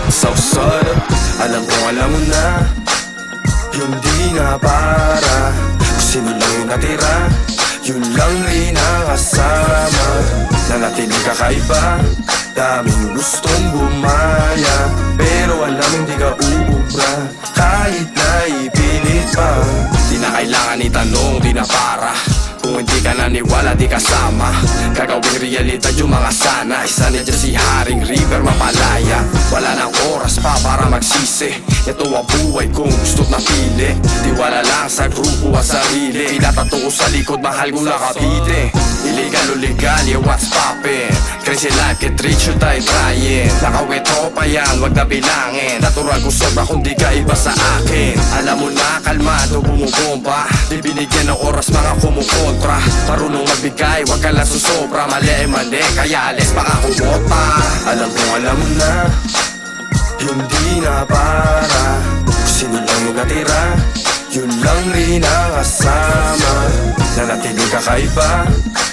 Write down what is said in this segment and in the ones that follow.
Southside, alam kong alam mo na, hindi nga para kung sino lang yung natira, yun lang rin ang kasama. Nanatiling kakaiba, daming gustong bumaya, pero alam hindi ka uubra, kahit na ipilit pa. Di na kailangan itanong, di na para, kung hindi ka naniwala di kasama. Gagawing realidad yung mga sana, isa niya dyan si Haring River Mapalaya. Wala nang oras pa para magsisi, ito ang buhay kung gusto't napili. Tiwala lang sa grupo at sarili, ilatato ko sa likod, mahal kong nakapite. Illegal o legal, yeah, what's poppin'? Crazy life, get rich, yun tayo tryin'. Nakawetro pa yan, wag na bilangin. Natural ko sobra kung di ka iba sa akin. Alam mo na, kalmado, bumubomba, di binigyan ng oras mga kumukontra. Marunong magbigay, wag ka lang susobra. Mali ay mali, kaya alis baka kumota. Alam kong alam mo na, hindi na para kung sino lang yung natira, yun lang rin ang kasama. Nanatiling kakaiba,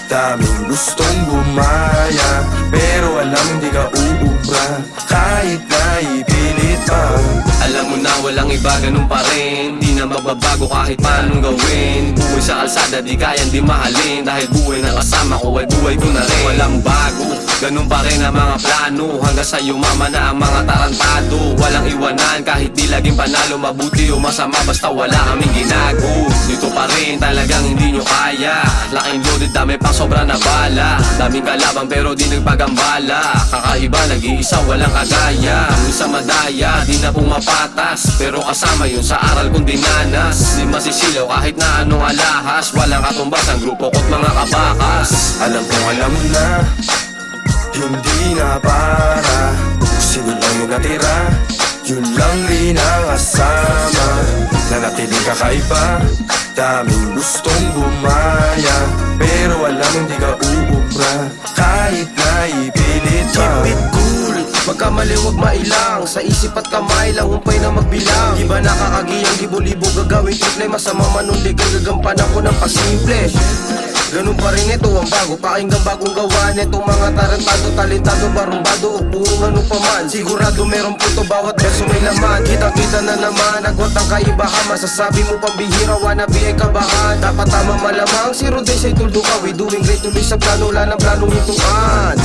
daming gustong bumaya, pero alam hindi ka uubra, kahit na ipilit pa. Alam mo na walang iba, ganun pa rin, di na magbabago kahit paanong gawin. Buhay sa kalsada, di kayang di mahalin, dahil buhay na kasama ko ay buhay ko na rin. Walang bago, ganun pa rin ang mga plano, hanggang sa yumama na ang mga tarantado. Walang iwanan kahit di laging panalo, mabuti o masama basta wala kaming ginago. Dito pa rin talagang hindi nyo kaya, laking loaded, dami pang sobra na bala. Daming kalabang pero di nagpagambala, kakaiba, nag-iisa, walang kagaya. Sa madaya, di na pumapatas, pero kasama yun sa aral kong dinanas. Di masisilaw kahit na anong alahas, walang katumbas ang grupo ko't mga kabakas. Alam kong alam mo na, hindi na para kung sino lang yung natira, yun lang rin ang kasama. Nanatiling kakaiba, daming gustong bumaya, pero alam hindi ka uubra, kahit na ipilit pa. Keep it cool, magkamali wag mailang, sa isip at kamay lang humpay na magbilang. Di ba nakakagiyang libo-libo gagawin triple, masama manunligan gagampanan ko ng pasimple. Ganun pa rin ito ang bago, pakinggan bagong gawa netong mga tarantado, talentado, barumbado o puro ano pa man. Sigurado meron punto bawat verso may laman, kitang-kita na naman, agwat ang kaibahan. Masasabi mo pambihira, wannabe ay kabahan. Dapat tama malamang, si Rodes ay tuldo ka. We doing great, tuloy sa plano, wala ng planong hintuan.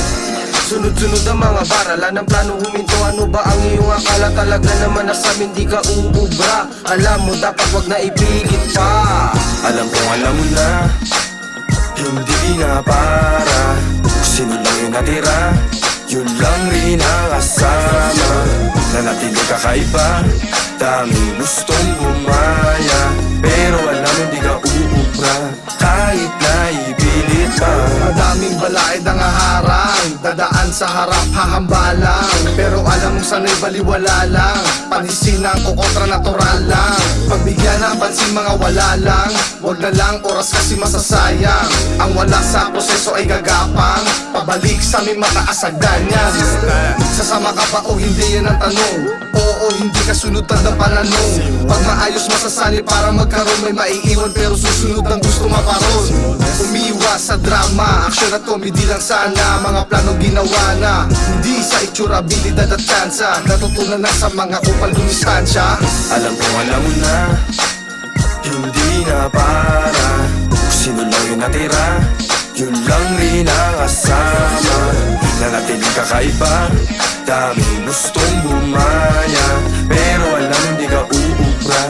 Sunod-sunod ang mga barala ng plano huminto. Ano ba ang iyong akala? Talaga naman nasamin di ka uubra. Alam mo dapat wag na ipilit pa. Alam kong alam mo na, hindi na para kung sino lang yung natira, yun lang rin ang kasama. Nanatiling kakaiba, daming gustong bumaya, pero alam hindi ka uubra, kahit na ipilit pa. Madaming balaid ang haharang, dadaan sa harap hahambalang, pero alam mong sana'y baliwala lang, panisinan ko kontra natural lang. Pagbigyan ng pansin mga wala lang, wag na lang oras kasi masasayang. Ang wala sa proseso ay gagapang, pabalik sa aming mataas agdanyan. Sasama ka pa o hindi yan ang tanong, oo hindi ka sunod tandang pananong. Pag maayos masasali para magkaroon, may maiiwan pero susunod ang gusto maparoon. Umiwas sa drama, action at comedy lang sana, mga planong ginawa na hindi sa itsura, abilidad at kansa, natutunan na sa mga kupal dumistansya. Alam kong alam mo na, hindi na para kung sino lang yung natira, yun lang rin ang kasama. Nanatiling kakaiba, daming gustong bumaya, pero alam hindi ka uubra,